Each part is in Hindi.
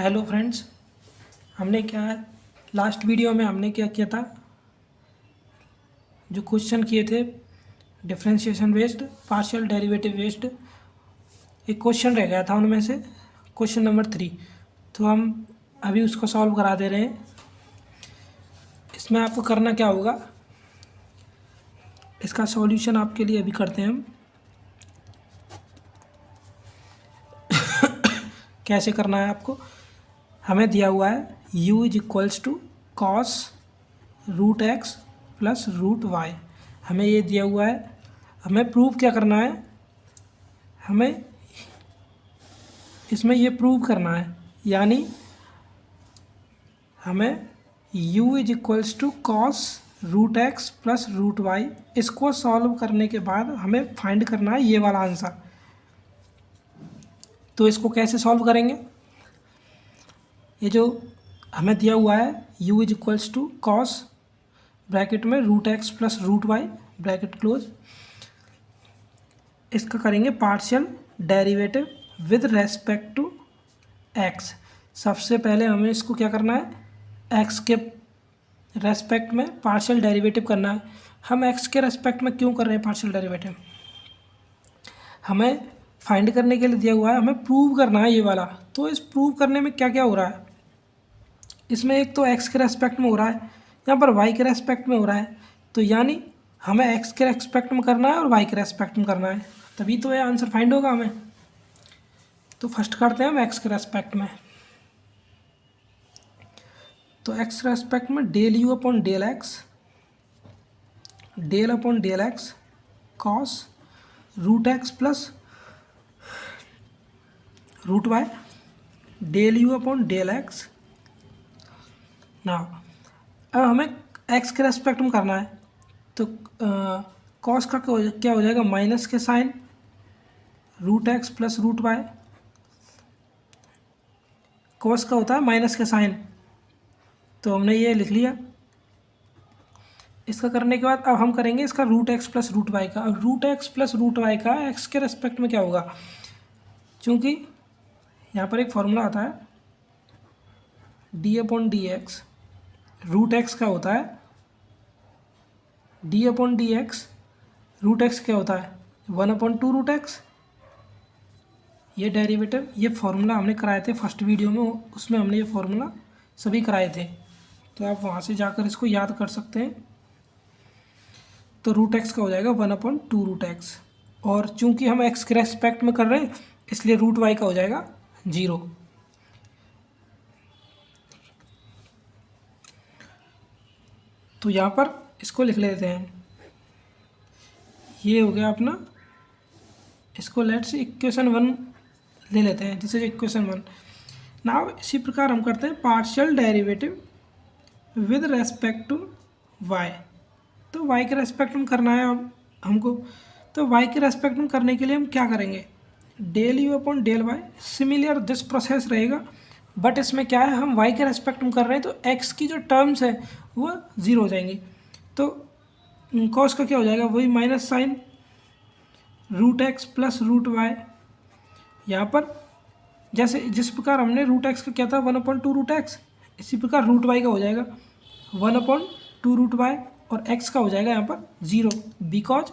हेलो फ्रेंड्स, हमने क्या लास्ट वीडियो में हमने क्या किया था, जो क्वेश्चन किए थे differentiation based, partial derivative based. एक क्वेश्चन रह गया था उनमें से, क्वेश्चन नंबर 3। तो हम अभी उसको सॉल्व करा दे रहे हैं। इसमें आपको करना क्या होगा, इसका सॉल्यूशन आपके लिए अभी करते हैं हम। कैसे करना है आपको, हमें दिया हुआ है u is equals to cos root x plus root y. हमें ये दिया हुआ है, हमें प्रूव क्या करना है, हमें इसमें ये प्रूव करना है, यानी हमें u is equals to cos root x plus root y. इसको सॉल्व करने के बाद हमें फाइंड करना है ये वाला आंसर। तो इसको कैसे सॉल्व करेंगे, ये जो हमें दिया हुआ है u is equals to cos bracket में root x plus root y bracket close, इसका करेंगे partial derivative with respect to x। सबसे पहले हमें इसको क्या करना है, x के रेस्पेक्ट में पार्शियल डेरिवेटिव करना है। हम x के रेस्पेक्ट में क्यों कर रहे हैं पार्शियल डेरिवेटिव, हमें फाइंड करने के लिए दिया हुआ है, हमें प्रूव करना है ये वाला। तो इस प्रूव करने में क्या क्या हो रहा है, इसमें एक तो x के रेस्पेक्ट में हो रहा है, यहाँ पर y के रेस्पेक्ट में हो रहा है। तो यानी हमें x के रेस्पेक्ट में करना है और y के रेस्पेक्ट में करना है, तभी तो ये आंसर फाइंड होगा हमें। तो फर्स्ट करते हैं हम x के रेस्पेक्ट में। तो x रेस्पेक्ट में del u upon del x cos root x plus root y del u upon del x. ना अब हमें x के रेस्पेक्ट में करना है, तो कॉस का क्या हो जाएगा, माइनस के sine root x plus root y. Cos का होता है माइनस के साइन, तो हमने ये लिख लिया। इसका करने के बाद अब हम करेंगे इसका root x plus root y का। अब root x plus root y का एक्स के रेस्पेक्ट में क्या होगा, क्योंकि यहाँ पर एक फॉर्मूला आता है d upon d x. Root x का होता है d upon d x, root x क्या होता है 1/2 रूट एक्स। ये डेरिवेटिव, ये फॉर्मूला हमने कराए थे फर्स्ट वीडियो में, उसमें हमने ये फॉर्मूला सभी कराए थे, तो आप वहाँ से जाकर इसको याद कर सकते हैं। तो रूट एक्स का हो जाएगा 1/2 रूट एक्स, और चूंकि हम एक्स के रेस्पेक्ट में कर रहे हैं इसलिए रूट वाई का हो जाएगा 0। तो यहाँ पर इसको लिख लेते हैं, ये हो गया अपना, इसको लेट्स इक्वेशन 1 ले लेते हैं, दिस इज इक्वेशन 1। नाउ इसी प्रकार हम करते हैं partial derivative with respect to y। तो y के रेस्पेक्ट में करना है अब हमको, तो y के रेस्पेक्ट में करने के लिए हम क्या करेंगे, del u upon del y. Similar this process रहेगा, बट इसमें क्या है, हम y के रेस्पेक्ट में कर रहे हैं तो x की जो टर्म्स है वो 0 हो जाएंगी। तो कॉस का क्या हो जाएगा, वही minus sine root x plus root y. यहाँ पर जैसे जिस प्रकार हमने रूट एक्स का क्या था 1/2 रूट एक्स, इसी प्रकार रूट वाई का हो जाएगा 1/2 रूट वाई, और x का हो जाएगा यहाँ पर 0, बिकॉज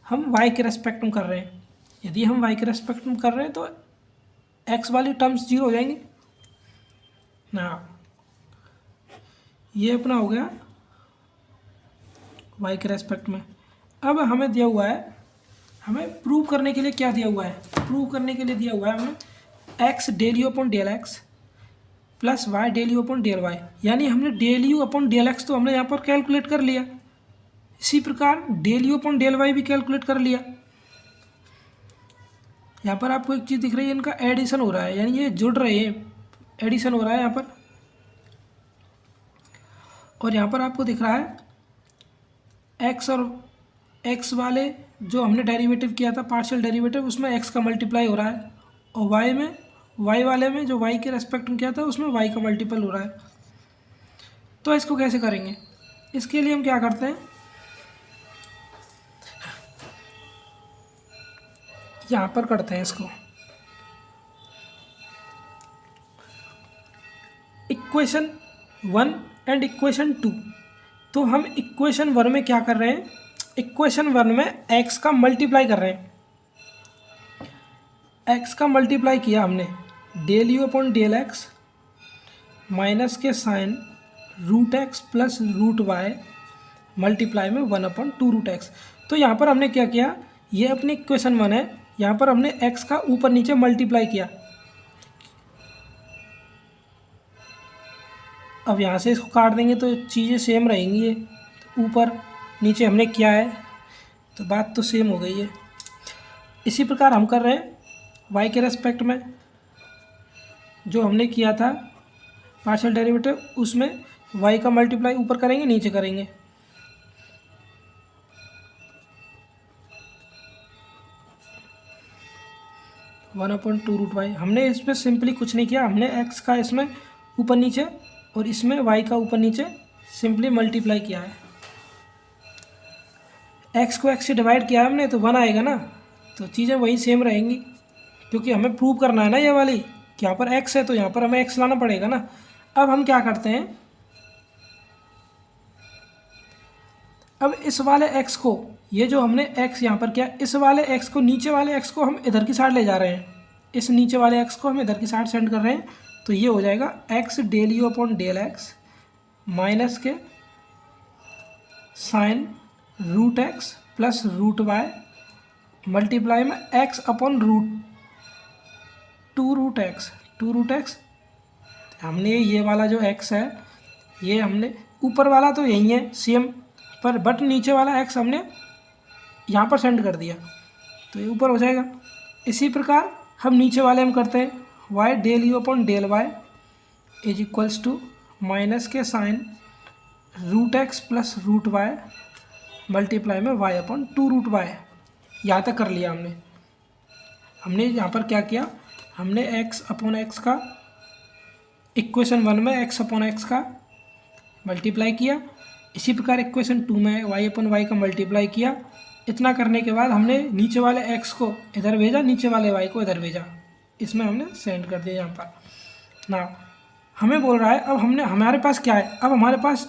हम y के रेस्पेक्ट में कर रहे हैं। यदि हम y के रेस्पेक्ट में कर रहे हैं तो x वाली टर्म्स 0 हो जाएंगी ना। ये अपना हो गया y के रेस्पेक्ट में। अब हमें दिया हुआ है, हमें प्रूव करने के लिए क्या दिया हुआ है, प्रूव करने के लिए दिया हुआ है हमें x del u upon del x plus y del u upon del y. यानी हमने del u upon del x तो हमने यहाँ पर कैलकुलेट कर लिया, इसी प्रकार del u upon del y भी कैलकुलेट कर लिया। यहाँ पर आपको एक चीज़ दिख रही है, इनका एडिशन हो रहा है, यानी ये जुड़ रहे हैं, एडिशन हो रहा है यहाँ पर। और यहाँ पर आपको दिख रहा है x और x वाले जो हमने डेरिवेटिव किया था पार्शियल डेरिवेटिव, उसमें x का मल्टीप्लाई हो रहा है, और y में y वाले में जो y के रेस्पेक्ट में किया था उसमें y का मल्टीपल हो रहा है। तो इसको कैसे करेंगे, इसके लिए हम क्या करते हैं, यहाँ पर करते हैं इसको। Equation 1 and equation 2। तो हम इक्वेशन 1 में क्या कर रहे हैं, इक्वेशन 1 में x का मल्टीप्लाई कर रहे हैं। x का मल्टीप्लाई किया हमने del u upon del x minus के sine root x plus root y multiply में 1/2√x। तो यहाँ पर हमने क्या किया, ये अपनी इक्वेशन 1 है, यहाँ पर हमने x का ऊपर नीचे मल्टीप्लाई किया। अब यहाँ से इसको काट देंगे तो चीज़ें सेम रहेंगी, ये ऊपर नीचे हमने किया है तो बात तो सेम हो गई है। इसी प्रकार हम कर रहे हैं y के रेस्पेक्ट में, जो हमने किया था पार्शियल डेरिवेटिव, उसमें y का मल्टीप्लाई ऊपर करेंगे नीचे करेंगे। One upon 2√y। हमने इसमें सिंपली कुछ नहीं किया, हमने x का इसमें ऊपर नीचे और इसमें y का ऊपर नीचे सिंपली मल्टीप्लाई किया है। x को x से डिवाइड किया हमने तो 1 आएगा ना, तो चीज़ें वही सेम रहेंगी, क्योंकि हमें प्रूव करना है ना ये वाली कि यहाँ पर x है तो यहाँ पर हमें x लाना पड़ेगा ना। अब हम क्या करते हैं, अब इस वाले x को, ये जो हमने x यहाँ पर किया, इस वाले x को, नीचे वाले x को हम इधर की साइड ले जा रहे हैं, इस नीचे वाले x को हम इधर की साइड सेंड कर रहे हैं। तो ये हो जाएगा x del u upon del x minus के sine root x plus root y multiply में x अपॉन √2√x। हमने ये वाला जो x है, ये हमने ऊपर वाला तो यही है सेम, पर बट नीचे वाला x हमने यहाँ पर सेंड कर दिया तो ये ऊपर हो जाएगा। इसी प्रकार हम नीचे वाले हम करते हैं y del u upon del y is equals to minus के sine root x plus root y multiply में y अपॉन 2√y। यहाँ तक कर लिया हमने यहाँ पर क्या किया, हमने x अपॉन एक्स का इक्वेशन 1 में x अपॉन एक्स का मल्टीप्लाई किया, इसी प्रकार इक्वेशन 2 में y अपॉन वाई का मल्टीप्लाई किया। इतना करने के बाद हमने नीचे वाले x को इधर भेजा, नीचे वाले y को इधर भेजा, इसमें हमने सेंड कर दिया यहाँ पर ना। हमें बोल रहा है अब हमारे पास क्या है, अब हमारे पास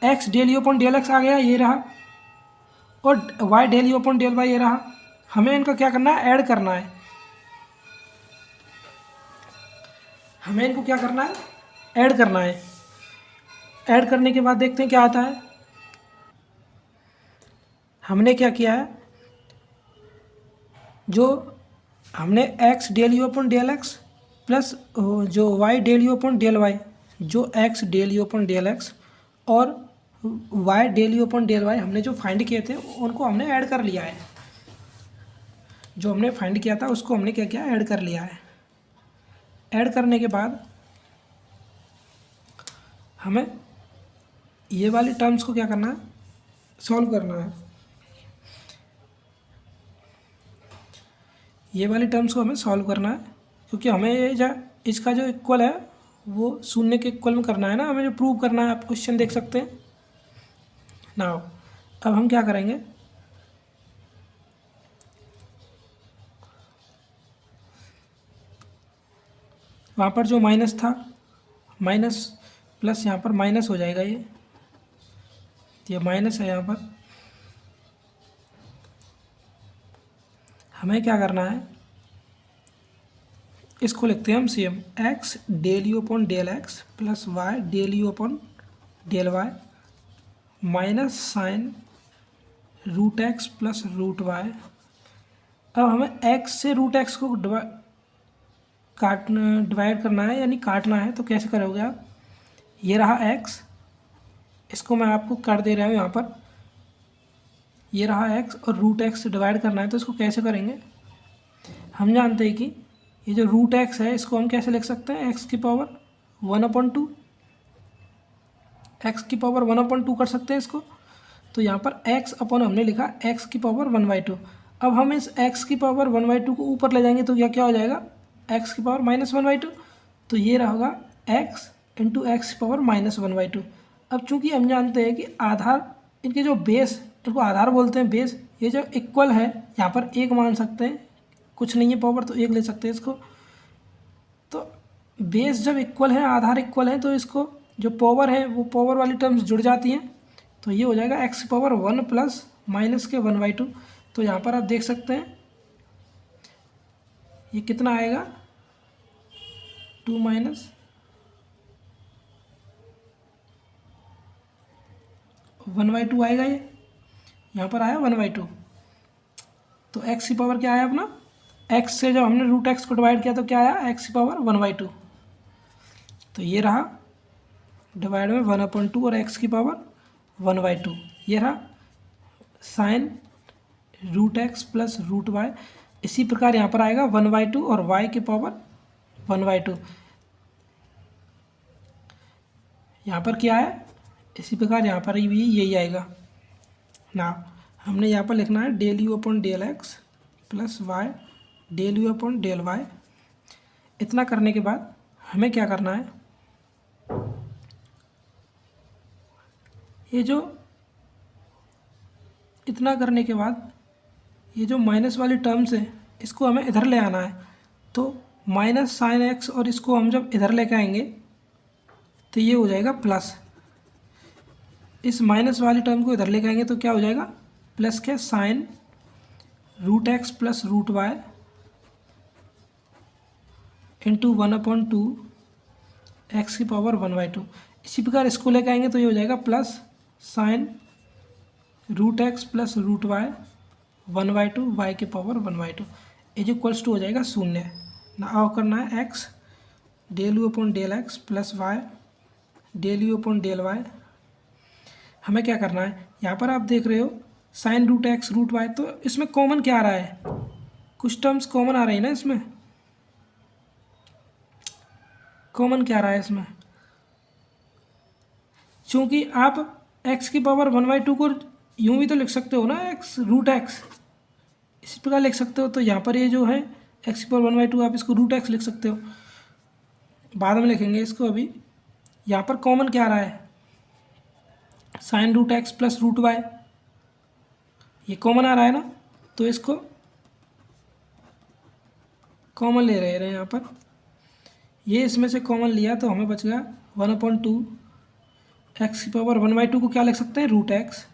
x del u upon del x आ गया, ये रहा, और y del u upon del y ये रहा। हमें इनका क्या करना है, ऐड करना है। हमें इनको क्या करना है, ऐड करना है। ऐड करने के बाद देखते हैं क्या आता है। हमने क्या किया है, जो हमने x del u upon del x plus जो y del u upon del y, जो x del u upon del x और y del u upon del y हमने जो फाइंड किए थे उनको हमने ऐड कर लिया है। जो हमने फाइंड किया था उसको हमने क्या किया, ऐड कर लिया है। ऐड करने के बाद हमें ये वाली टर्म्स को क्या करना है, सॉल्व करना है। ये वाली टर्म्स को हमें सॉल्व करना है, क्योंकि हमें ये इसका जो इक्वल है वो शून्य के इक्वल में करना है ना, हमें जो प्रूव करना है। आप क्वेश्चन देख सकते हैं ना। अब हम क्या करेंगे, वहाँ पर जो माइनस था, माइनस प्लस यहाँ पर माइनस हो जाएगा, ये माइनस है। यहाँ पर हमें क्या करना है, इसको लिखते हैं हम same x del u upon del x plus y del u upon del y minus sine root x plus root y. अब हमें x से रूट एक्स को डिवाइड करना है, यानी काटना है। तो कैसे करोगे आप, ये रहा x, इसको मैं आपको कर दे रहा हूँ यहाँ पर, ये रहा x और रूट एक्स से डिवाइड करना है। तो इसको कैसे करेंगे, हम जानते हैं कि ये जो रूट एक्स है इसको हम कैसे लिख सकते हैं, x की पावर 1/2, x की पावर 1/2 कर सकते हैं इसको। तो यहाँ पर x अपॉन हमने लिखा x की पावर 1/2। अब हम इस x की पावर 1/2 को ऊपर ले जाएंगे तो क्या हो जाएगा, x की पावर -1/2। तो ये रहेगा x इंटू एक्स की पावर -1/2। अब चूंकि हम जानते हैं कि आधार, इनके जो बेस, इनको आधार बोलते हैं, बेस, ये जो इक्वल है यहाँ पर 1 मान सकते हैं, कुछ नहीं है पावर तो 1 ले सकते हैं इसको। तो बेस जब इक्वल है, आधार इक्वल है, तो इसको जो पावर है वो पावर वाली टर्म्स जुड़ जाती हैं, तो ये हो जाएगा एक्स पावर 1 प्लस माइनस के 1/2। तो यहाँ पर आप देख सकते हैं ये कितना आएगा, 2 माइनस 1/2 आएगा। ये यहाँ पर आया 1/2। तो एक्स की पावर क्या आया अपना, एक्स से जब हमने रूट एक्स को डिवाइड किया तो क्या आया, एक्स की पावर 1/2। तो ये रहा डिवाइड में 1/2 और एक्स की पावर 1/2। ये रहा sine root x plus root y. इसी प्रकार यहाँ पर आएगा 1/2 और वाई की पावर 1/2। यहाँ पर क्या है, इसी प्रकार यहाँ पर भी यही आएगा ना। हमने यहाँ पर लिखना है del u upon del x plus y del u upon del y. इतना करने के बाद हमें क्या करना है, ये जो इतना करने के बाद ये जो माइनस वाली टर्म्स है इसको हमें इधर ले आना है। तो माइनस साइन एक्स और इसको हम जब इधर लेके आएंगे तो ये हो जाएगा प्लस। इस माइनस वाली टर्म को इधर लेके आएंगे तो क्या हो जाएगा, प्लस के sine root x plus root y into 1/2 x की पावर 1/2। इसी प्रकार इसको लेके आएंगे तो ये हो जाएगा plus sine root x plus root y 1/2 y की पावर 1/2 इज इक्वल्स टू हो जाएगा 0 ना। आओ करना है x del u upon del x plus y del u upon del y. हमें क्या करना है, यहाँ पर आप देख रहे हो sine root x root y, तो इसमें कॉमन क्या आ रहा है, कुछ टर्म्स कॉमन आ रही है ना। इसमें कॉमन क्या आ रहा है इसमें, क्योंकि आप x की पावर 1/2 को यूँ भी तो लिख सकते हो ना, x रूट एक्स इसी प्रकार लिख सकते हो। तो यहाँ पर ये जो है x की पावर 1/2 आप इसको रूट एक्स लिख सकते हो, बाद में लिखेंगे इसको। अभी यहाँ पर कॉमन क्या आ रहा है, sine root x plus root y, ये कॉमन आ रहा है ना। तो इसको कॉमन ले रहे हैं यहाँ पर, ये इसमें से कॉमन लिया तो हमें बच गया 1/2 एक्स की पावर 1/2 को क्या लिख सकते हैं, रूट एक्स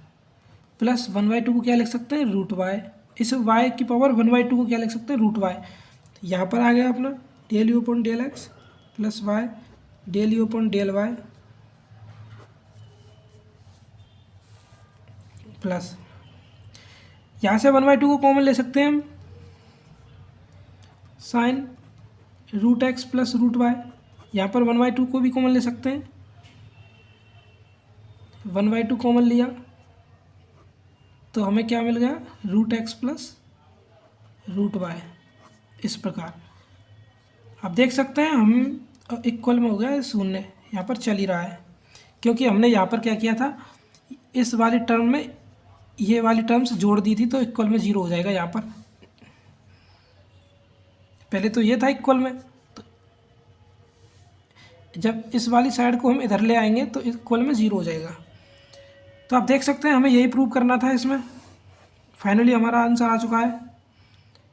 प्लस 1/2 को क्या लिख सकते हैं, रूट वाई। इस वाई की पावर 1/2 को क्या लिख सकते हैं, रूट वाई। तो यहाँ पर आ गया अपना del u upon del x plus y del u upon del y plus यहाँ से 1/2 को कॉमन ले सकते हैं हम, sine root x plus root y. यहाँ पर 1/2 को भी कॉमन ले सकते हैं, 1/2 कॉमन लिया तो हमें क्या मिल गया, root x plus root y. इस प्रकार आप देख सकते हैं हम इक्वल में हो गया 0, यहाँ पर चल ही रहा है, क्योंकि हमने यहाँ पर क्या किया था, इस वाली टर्म में ये वाली टर्म्स जोड़ दी थी तो इक्वल में 0 हो जाएगा। यहाँ पर पहले तो ये था इक्वल में, तो जब इस वाली साइड को हम इधर ले आएंगे तो इक्वल में 0 हो जाएगा। तो आप देख सकते हैं हमें यही प्रूव करना था इसमें। फाइनली हमारा आंसर आ चुका है।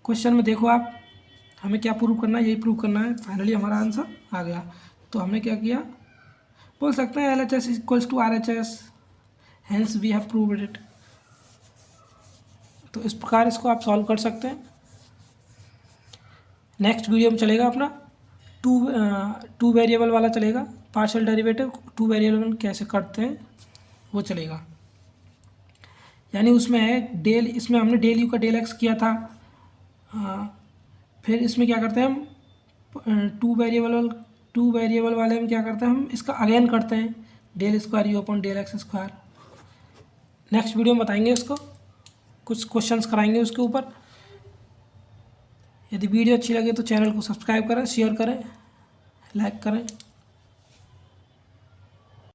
क्वेश्चन में देखो आप, हमें क्या प्रूव करना है, यही प्रूव करना है। फाइनली हमारा आंसर आ गया। तो हमने क्या किया, बोल सकते हैं LHS equals to RHS, hence we have proved it. तो इस प्रकार इसको आप सॉल्व कर सकते हैं। नेक्स्ट वीडियो में चलेगा अपना टू वेरिएबल वाला चलेगा, पार्शियल डेरिवेटिव 2 वेरिएबल कैसे करते हैं वो चलेगा। यानी उसमें है डेल, इसमें हमने डेल यू का डेल एक्स किया था। फिर इसमें क्या करते हैं हम, टू वेरिएबल वाले में क्या करते हैं हम, इसका अगेन करते हैं del square u upon del x square. Next video में बताएंगे उसको, कुछ क्वेश्चंस कराएंगे उसके ऊपर। यदि वीडियो अच्छी लगे तो चैनल को सब्सक्राइब करें, शेयर करें, लाइक करें।